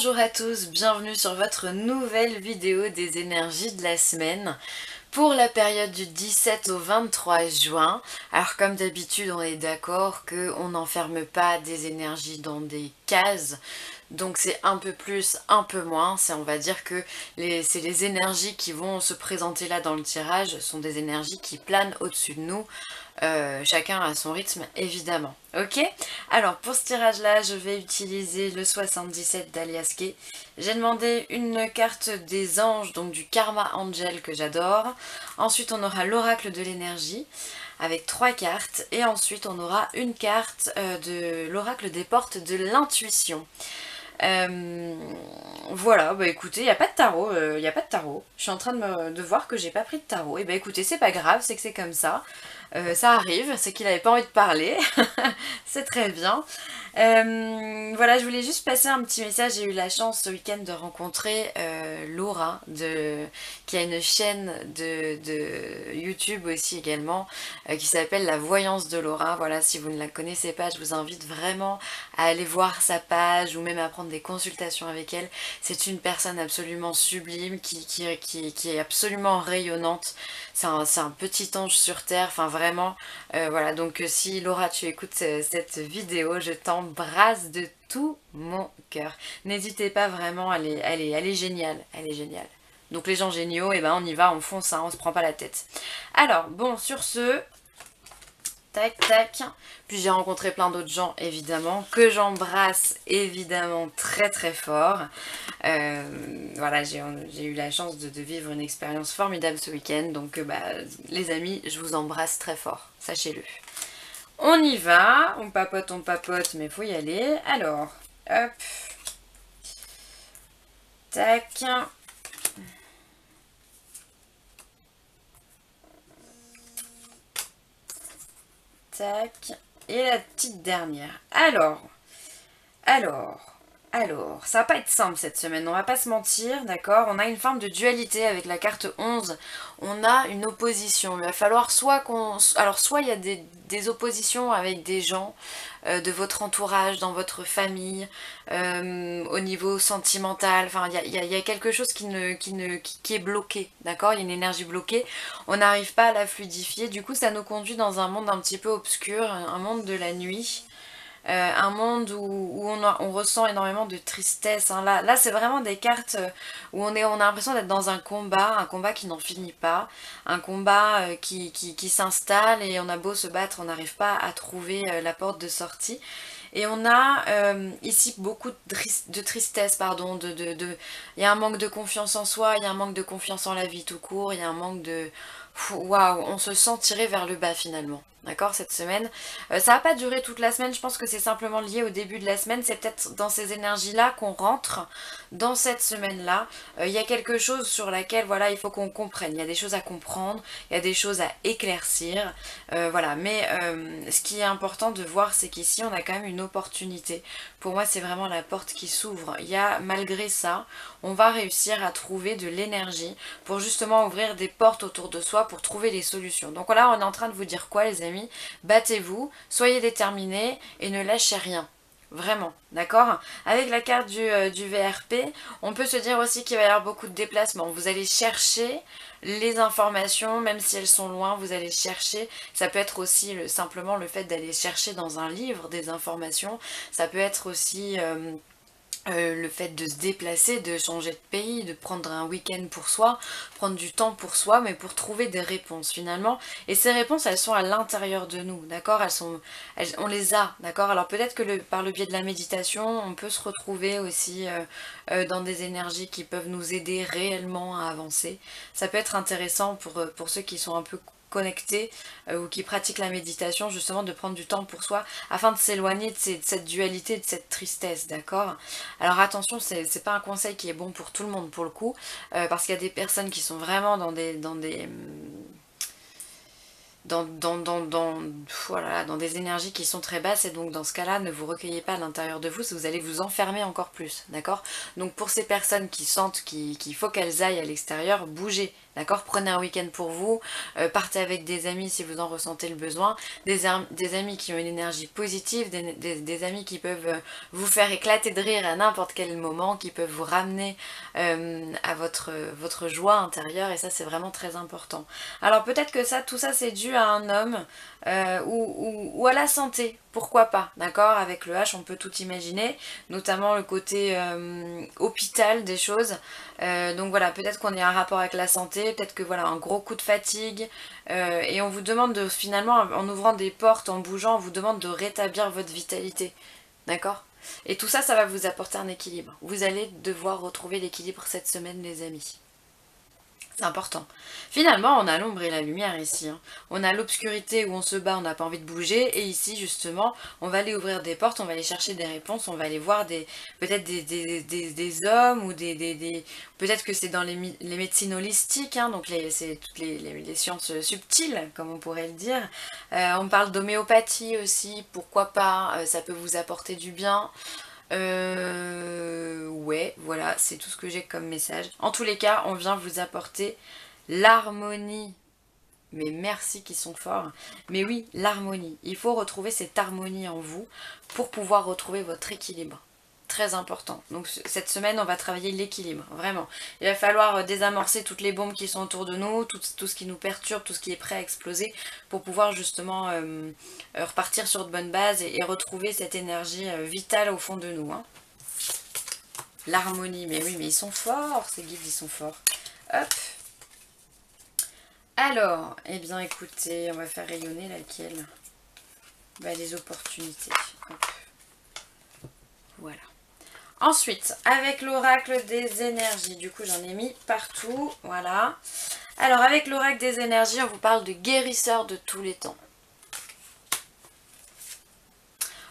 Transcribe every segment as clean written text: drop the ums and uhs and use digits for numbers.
Bonjour à tous, bienvenue sur votre nouvelle vidéo des énergies de la semaine pour la période du 17 au 23 juin. Alors comme d'habitude, on est d'accord qu'on n'enferme pas des énergies dans des cases. Donc c'est un peu plus, un peu moins, on va dire que c'est les énergies qui vont se présenter là dans le tirage, sont des énergies qui planent au-dessus de nous, chacun à son rythme évidemment. Ok. Alors pour ce tirage là, je vais utiliser le 77 d'Aliaske. J'ai demandé une carte des anges, donc du Karma Angel que j'adore. Ensuite on aura l'oracle de l'énergie avec 3 cartes et ensuite on aura une carte de l'oracle des portes de l'intuition. Voilà, bah écoutez, il n'y a pas de tarot, il n'y a pas de tarot. Je suis en train de voir que j'ai pas pris de tarot. Et bah écoutez, c'est pas grave, c'est que c'est comme ça. Ça arrive, c'est qu'il avait pas envie de parler. C'est très bien. Voilà, je voulais juste passer un petit message. J'ai eu la chance ce week-end de rencontrer Laura, qui a une chaîne de YouTube aussi également, qui s'appelle La Voyance de Laura. Voilà, si vous ne la connaissez pas, je vous invite vraiment à aller voir sa page ou même à prendre des consultations avec elle. C'est une personne absolument sublime qui est absolument rayonnante. C'est un petit ange sur terre, enfin vraiment. Voilà, donc si Laura tu écoutes cette vidéo, je t'embrasse de tout mon cœur. N'hésitez pas vraiment, elle est géniale, elle est géniale. Donc les gens géniaux, et ben on y va, on fonce, hein, on se prend pas la tête. Alors, bon, sur ce, tac, tac. Puis j'ai rencontré plein d'autres gens, évidemment, que j'embrasse, évidemment, très très fort. Voilà, j'ai eu la chance de vivre une expérience formidable ce week-end. Donc, bah, les amis, je vous embrasse très fort, sachez-le. On y va, on papote, mais faut y aller. Alors, hop. Tac. Tac. Et la petite dernière. Alors, ça va pas être simple cette semaine, on va pas se mentir, d'accord? On a une forme de dualité avec la carte 11, on a une opposition. Il va falloir soit il y a des oppositions avec des gens de votre entourage, dans votre famille, au niveau sentimental, enfin il y a quelque chose qui est bloqué, d'accord? Il y a une énergie bloquée, on n'arrive pas à la fluidifier, du coup ça nous conduit dans un monde un petit peu obscur, un monde de la nuit. Un monde où on ressent énormément de tristesse, hein. Là c'est vraiment des cartes où on a l'impression d'être dans un combat qui n'en finit pas, un combat qui s'installe et on a beau se battre, on n'arrive pas à trouver la porte de sortie. Et on a ici beaucoup de tristesse, pardon, il y a un manque de confiance en soi, il y a un manque de confiance en la vie tout court, il y a un manque de... Waouh, on se sent tiré vers le bas finalement. D'accord, cette semaine. Ça va pas durer toute la semaine, je pense que c'est simplement lié au début de la semaine. C'est peut-être dans ces énergies-là qu'on rentre dans cette semaine-là. Il y a quelque chose sur laquelle, voilà, il faut qu'on comprenne. Il y a des choses à comprendre, il y a des choses à éclaircir. Voilà, mais ce qui est important de voir, c'est qu'ici, on a quand même une opportunité. Pour moi, c'est vraiment la porte qui s'ouvre. Il y a, malgré ça, on va réussir à trouver de l'énergie pour justement ouvrir des portes autour de soi pour trouver les solutions. Donc là, on est en train de vous dire quoi, les amis? Battez-vous, soyez déterminés et ne lâchez rien. Vraiment, d'accord? Avec la carte du VRP, on peut se dire aussi qu'il va y avoir beaucoup de déplacements. Vous allez chercher les informations, même si elles sont loin, vous allez chercher. Ça peut être aussi simplement le fait d'aller chercher dans un livre des informations. Ça peut être aussi... le fait de se déplacer, de changer de pays, de prendre un week-end pour soi, prendre du temps pour soi, mais pour trouver des réponses finalement. Et ces réponses, elles sont à l'intérieur de nous, d'accord? On les a, d'accord? Alors peut-être que par le biais de la méditation, on peut se retrouver aussi dans des énergies qui peuvent nous aider réellement à avancer. Ça peut être intéressant pour ceux qui sont un peu connectés ou qui pratiquent la méditation, justement de prendre du temps pour soi afin de s'éloigner de cette dualité, de cette tristesse, d'accord? Alors attention, c'est pas un conseil qui est bon pour tout le monde pour le coup, parce qu'il y a des personnes qui sont vraiment voilà, dans des énergies qui sont très basses, et donc dans ce cas-là, ne vous recueillez pas à l'intérieur de vous, vous allez vous enfermer encore plus, d'accord? Donc pour ces personnes qui sentent qu'il faut qu'elles aillent à l'extérieur, bougez, d'accord? Prenez un week-end pour vous, partez avec des amis si vous en ressentez le besoin, des amis qui ont une énergie positive, des amis qui peuvent vous faire éclater de rire à n'importe quel moment, qui peuvent vous ramener à votre joie intérieure, et ça c'est vraiment très important. Alors peut-être que tout ça c'est dû à un homme ou à la santé, pourquoi pas, d'accord? Avec le H on peut tout imaginer, notamment le côté hôpital des choses. Donc voilà, peut-être qu'on est en rapport avec la santé, peut-être que voilà, un gros coup de fatigue, et on vous demande de finalement, en ouvrant des portes, en bougeant, on vous demande de rétablir votre vitalité, d'accord? Et tout ça, ça va vous apporter un équilibre. Vous allez devoir retrouver l'équilibre cette semaine, les amis. C'est important. Finalement, on a l'ombre et la lumière ici, hein. On a l'obscurité où on se bat, on n'a pas envie de bouger. Et ici, justement, on va aller ouvrir des portes, on va aller chercher des réponses, on va aller voir peut-être des hommes ou peut-être que c'est dans les médecines holistiques, hein, donc c'est toutes les sciences subtiles, comme on pourrait le dire. On parle d'homéopathie aussi, pourquoi pas, ça peut vous apporter du bien. Ouais, voilà, c'est tout ce que j'ai comme message. En tous les cas, on vient vous apporter l'harmonie. Mais merci qu'ils sont forts. Mais oui, l'harmonie. Il faut retrouver cette harmonie en vous pour pouvoir retrouver votre équilibre. Très important. Donc cette semaine, on va travailler l'équilibre, vraiment. Il va falloir désamorcer toutes les bombes qui sont autour de nous, tout ce qui nous perturbe, tout ce qui est prêt à exploser, pour pouvoir justement repartir sur de bonnes bases et retrouver cette énergie vitale au fond de nous, hein. L'harmonie, mais oui, mais ils sont forts, ces guides, ils sont forts. Hop. Alors, eh bien écoutez, on va faire rayonner laquelle? Bah, les opportunités. Hop. Voilà. Ensuite, avec l'oracle des énergies, du coup j'en ai mis partout, voilà. Alors avec l'oracle des énergies, on vous parle de guérisseur de tous les temps.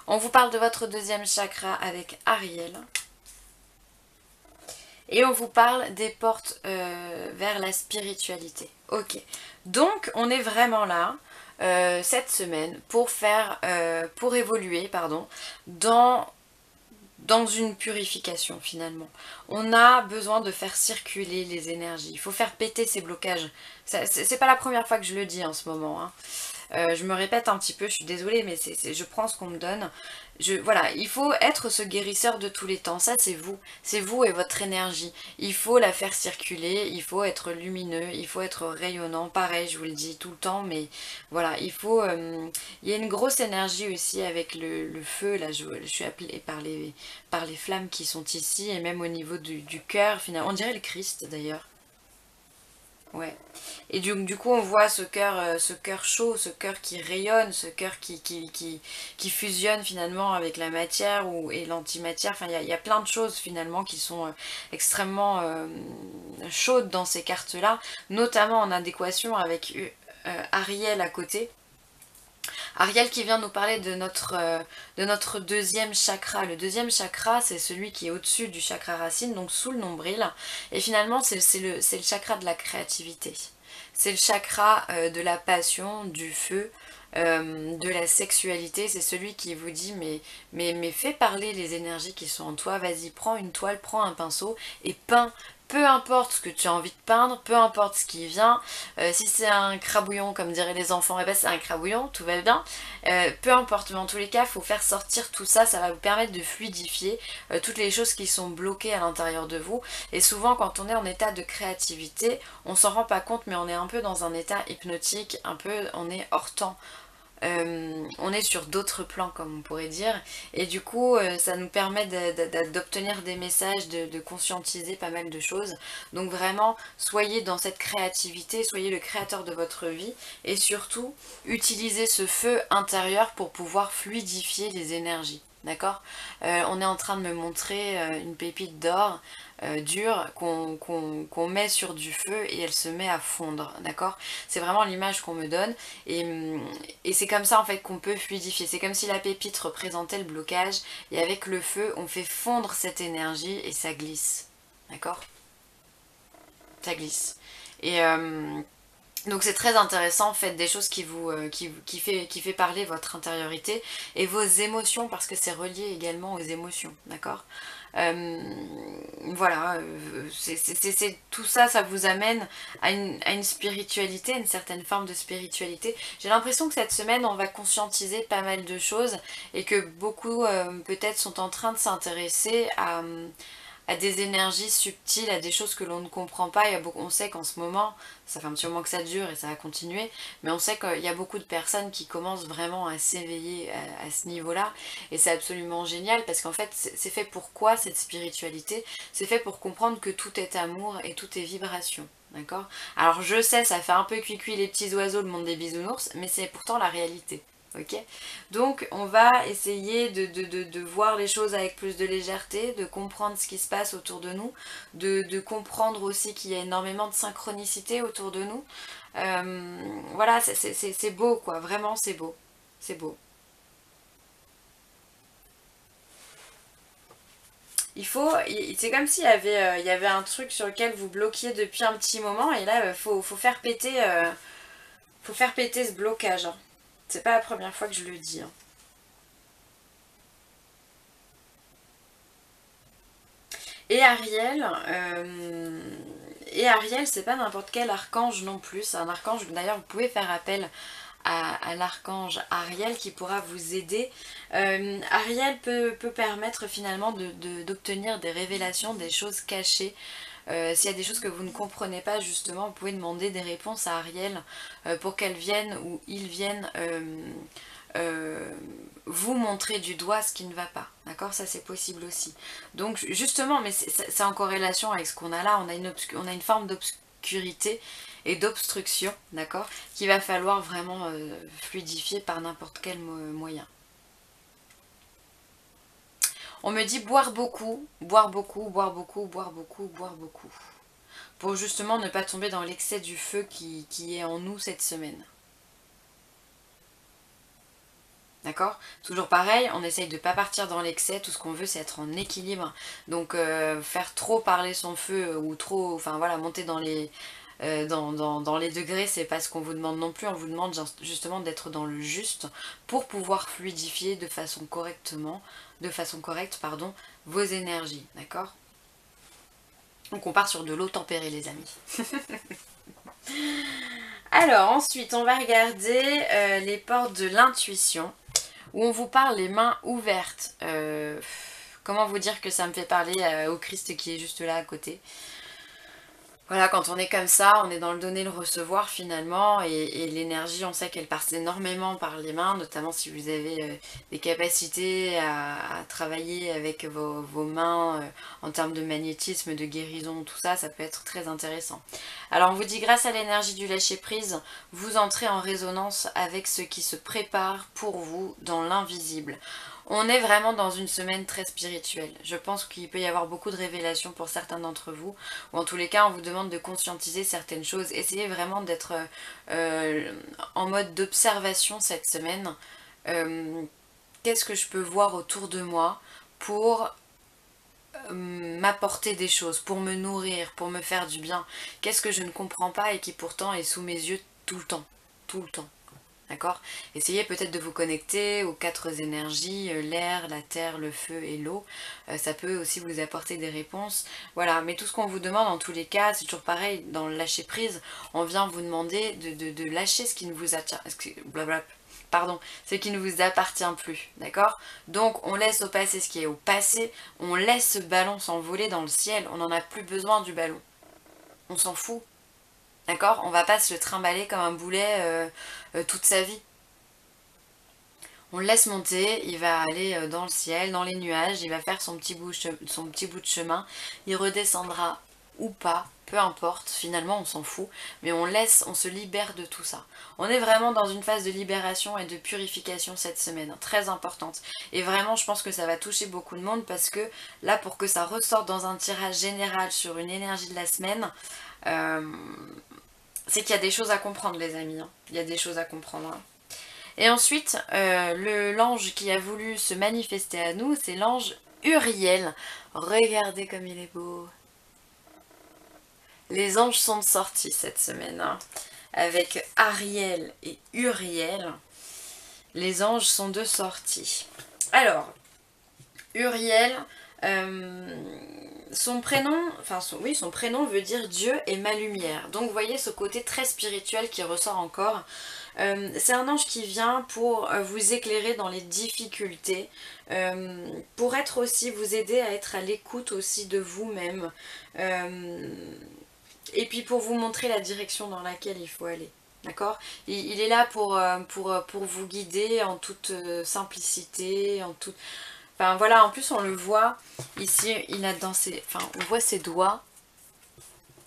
On vous parle de votre deuxième chakra avec Ariel. Et on vous parle des portes vers la spiritualité. Ok, donc on est vraiment là cette semaine pour évoluer, pardon, dans une purification finalement. On a besoin de faire circuler les énergies. Il faut faire péter ces blocages. C'est pas la première fois que je le dis en ce moment, hein. Je me répète un petit peu, je suis désolée, mais je prends ce qu'on me donne. Voilà, il faut être ce guérisseur de tous les temps, ça c'est vous et votre énergie. Il faut la faire circuler, il faut être lumineux, il faut être rayonnant, pareil, je vous le dis tout le temps, mais voilà, il faut... il y a une grosse énergie aussi avec le feu, là je suis appelée par les flammes qui sont ici, et même au niveau du cœur, finalement, on dirait le Christ d'ailleurs. Ouais. Et du coup, on voit ce cœur chaud, ce cœur qui rayonne, ce cœur qui fusionne finalement avec la matière et l'antimatière. Enfin, il y a plein de choses finalement qui sont extrêmement chaudes dans ces cartes-là, notamment en adéquation avec Ariel à côté. Ariel qui vient nous parler de notre deuxième chakra. Le deuxième chakra, c'est celui qui est au-dessus du chakra racine, donc sous le nombril. Et finalement, c'est le chakra de la créativité. C'est le chakra de la passion, du feu, de la sexualité. C'est celui qui vous dit mais fais parler les énergies qui sont en toi. Vas-y, prends une toile, prends un pinceau et peins. Peu importe ce que tu as envie de peindre, peu importe ce qui vient, si c'est un crabouillon comme diraient les enfants, eh ben c'est un crabouillon, tout va bien. Peu importe, mais en tous les cas, il faut faire sortir tout ça, ça va vous permettre de fluidifier toutes les choses qui sont bloquées à l'intérieur de vous. Et souvent quand on est en état de créativité, on s'en rend pas compte, mais on est un peu dans un état hypnotique, on est hors temps. On est sur d'autres plans comme on pourrait dire, et du coup ça nous permet d'obtenir des messages, de conscientiser pas mal de choses. Donc vraiment soyez dans cette créativité, soyez le créateur de votre vie, et surtout utilisez ce feu intérieur pour pouvoir fluidifier les énergies. D'accord? On est en train de me montrer une pépite d'or dure qu'on met sur du feu et elle se met à fondre, d'accord? C'est vraiment l'image qu'on me donne, et c'est comme ça en fait qu'on peut fluidifier. C'est comme si la pépite représentait le blocage, et avec le feu on fait fondre cette énergie et ça glisse, d'accord? Ça glisse. Et Donc c'est très intéressant, faites des choses qui fait parler votre intériorité et vos émotions parce que c'est relié également aux émotions, d'accord. Euh, voilà, tout ça, ça vous amène à une spiritualité, à une certaine forme de spiritualité. J'ai l'impression que cette semaine, on va conscientiser pas mal de choses et que beaucoup peut-être sont en train de s'intéresser à des énergies subtiles, à des choses que l'on ne comprend pas. On sait qu'en ce moment, ça fait un petit moment que ça dure et ça va continuer, mais on sait qu'il y a beaucoup de personnes qui commencent vraiment à s'éveiller à ce niveau-là, et c'est absolument génial parce qu'en fait, c'est fait pour quoi cette spiritualité? C'est fait pour comprendre que tout est amour et tout est vibration. D'accord? Alors je sais, ça fait un peu cuicui les petits oiseaux, le monde des bisounours, mais c'est pourtant la réalité. Ok, donc on va essayer de voir les choses avec plus de légèreté, de comprendre ce qui se passe autour de nous, de comprendre aussi qu'il y a énormément de synchronicité autour de nous. Voilà, c'est beau quoi, vraiment c'est beau. C'est beau. C'est comme s'il y avait, il y avait un truc sur lequel vous bloquiez depuis un petit moment et là faut faire péter ce blocage, hein. C'est pas la première fois que je le dis, hein. Et Ariel, c'est pas n'importe quel archange non plus. C'est un archange, d'ailleurs, vous pouvez faire appel à l'archange Ariel qui pourra vous aider. Ariel peut permettre finalement d'obtenir des révélations, des choses cachées. S'il y a des choses que vous ne comprenez pas, justement, vous pouvez demander des réponses à Ariel pour qu'elle vienne ou il vienne euh, vous montrer du doigt ce qui ne va pas. D'accord? Ça c'est possible aussi. Donc justement, mais c'est en corrélation avec ce qu'on a là, on a une forme d'obscurité et d'obstruction, d'accord? Qu'il va falloir vraiment fluidifier par n'importe quel moyen. On me dit boire beaucoup, boire beaucoup, boire beaucoup, boire beaucoup, boire beaucoup. Pour justement ne pas tomber dans l'excès du feu qui est en nous cette semaine. D'accord? Toujours pareil, on essaye de ne pas partir dans l'excès, tout ce qu'on veut c'est être en équilibre. Donc faire trop parler son feu ou trop, enfin voilà, monter dans dans les degrés, c'est pas ce qu'on vous demande non plus, on vous demande justement d'être dans le juste pour pouvoir fluidifier de façon correcte, pardon, vos énergies, d'accord? Donc on part sur de l'eau tempérée les amis. Alors ensuite on va regarder les portes de l'intuition, où on vous parle les mains ouvertes. Comment vous dire que ça me fait parler au Christ qui est juste là à côté. Voilà, quand on est comme ça, on est dans le donner, le recevoir finalement, et l'énergie, on sait qu'elle passe énormément par les mains, notamment si vous avez des capacités à travailler avec vos mains en termes de magnétisme, de guérison, tout ça, ça peut être très intéressant. Alors on vous dit, grâce à l'énergie du lâcher-prise, vous entrez en résonance avec ce qui se prépare pour vous dans l'invisible. On est vraiment dans une semaine très spirituelle. Je pense qu'il peut y avoir beaucoup de révélations pour certains d'entre vous, ou en tous les cas, on vous demande de conscientiser certaines choses. Essayez vraiment d'être en mode d'observation cette semaine. Euh, Qu'est-ce que je peux voir autour de moi pour m'apporter des choses, pour me nourrir, pour me faire du bien? Qu'est-ce que je ne comprends pas et qui pourtant est sous mes yeux tout le temps? Tout le temps. D'accord? Essayez peut-être de vous connecter aux quatre énergies, l'air, la terre, le feu et l'eau. Ça peut aussi vous apporter des réponses. Voilà, mais tout ce qu'on vous demande en tous les cas, c'est toujours pareil, dans le lâcher prise, on vient vous demander de lâcher ce qui ne vous attire. Pardon, ce qui ne vous appartient plus, d'accord? Donc on laisse au passé ce qui est au passé, on laisse ce ballon s'envoler dans le ciel, on n'en a plus besoin du ballon. On s'en fout. D'accord? On va pas se le trimballer comme un boulet toute sa vie. On le laisse monter, il va aller dans le ciel, dans les nuages, il va faire son petit bout de chemin, il redescendra ou pas, peu importe, finalement on s'en fout, mais on se libère de tout ça. On est vraiment dans une phase de libération et de purification cette semaine, très importante. Et vraiment je pense que ça va toucher beaucoup de monde parce que là pour que ça ressorte dans un tirage général sur une énergie de la semaine, euh, c'est qu'il y a des choses à comprendre les amis, hein. Il y a des choses à comprendre, hein. Et ensuite, l'ange qui a voulu se manifester à nous, c'est l'ange Uriel. Regardez comme il est beau. Les anges sont sortis cette semaine, hein. avec Ariel et Uriel. Les anges sont de sortie. Alors, Uriel, son prénom, son prénom veut dire Dieu et ma lumière. Donc vous voyez ce côté très spirituel qui ressort encore. C'est un ange qui vient pour vous éclairer dans les difficultés, pour être aussi, vous aider à être à l'écoute aussi de vous-même, et puis pour vous montrer la direction dans laquelle il faut aller. D'accord, il est là pour vous guider en toute simplicité, en toute... Enfin voilà, en plus on le voit, ici il a dans ses... Enfin on voit ses doigts,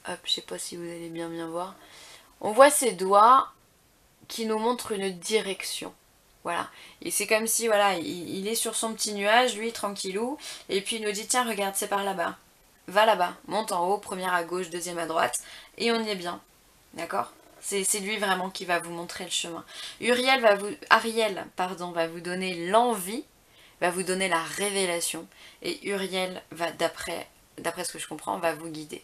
hop, je sais pas si vous allez bien voir, on voit ses doigts qui nous montrent une direction. Voilà, et c'est comme si voilà, il est sur son petit nuage, lui tranquillou, et puis il nous dit tiens regarde c'est par là-bas, va là-bas, monte en haut, première à gauche, deuxième à droite, et on y est bien, d'accord? C'est lui vraiment qui va vous montrer le chemin. Ariel va vous donner l'envie, va vous donner la révélation, et Uriel va, d'après ce que je comprends, va vous guider.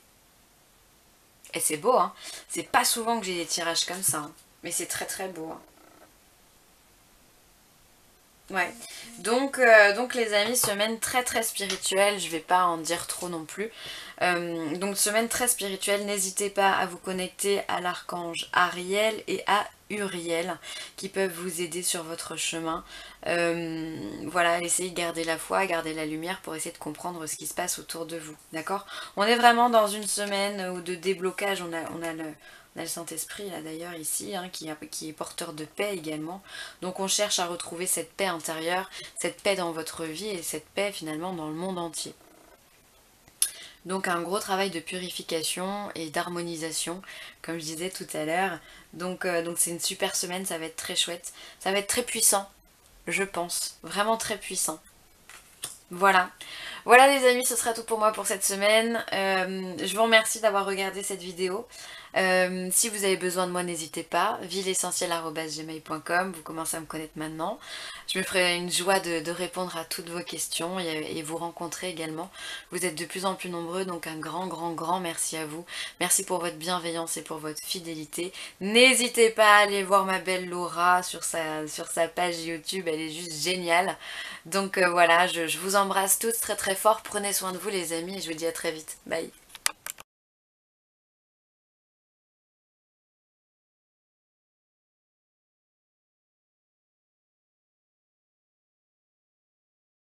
Et c'est beau, hein. C'est pas souvent que j'ai des tirages comme ça, hein. Mais c'est très très beau, hein. Ouais, donc les amis, semaine très très spirituelle, je vais pas en dire trop non plus. Donc semaine très spirituelle, n'hésitez pas à vous connecter à l'archange Ariel et à Uriel qui peuvent vous aider sur votre chemin. Voilà, essayez de garder la foi, garder la lumière pour essayer de comprendre ce qui se passe autour de vous, d'accord? On est vraiment dans une semaine où de déblocage, on a le Saint-Esprit là d'ailleurs ici, hein, qui est porteur de paix également. Donc on cherche à retrouver cette paix intérieure, cette paix dans votre vie et cette paix finalement dans le monde entier. Donc un gros travail de purification et d'harmonisation, comme je disais tout à l'heure. Donc c'est une super semaine, ça va être très chouette. Ça va être très puissant, je pense. Vraiment très puissant. Voilà. Voilà les amis, ce sera tout pour moi pour cette semaine. Je vous remercie d'avoir regardé cette vidéo. Si vous avez besoin de moi, n'hésitez pas. villeessentielle@gmail.com, vous commencez à me connaître maintenant. Je me ferai une joie de répondre à toutes vos questions et vous rencontrer également. Vous êtes de plus en plus nombreux, donc un grand merci à vous. Merci pour votre bienveillance et pour votre fidélité. N'hésitez pas à aller voir ma belle Laura sur sa page YouTube, elle est juste géniale. Donc voilà, je vous embrasse tous très très fort. Prenez soin de vous les amis et je vous dis à très vite. Bye.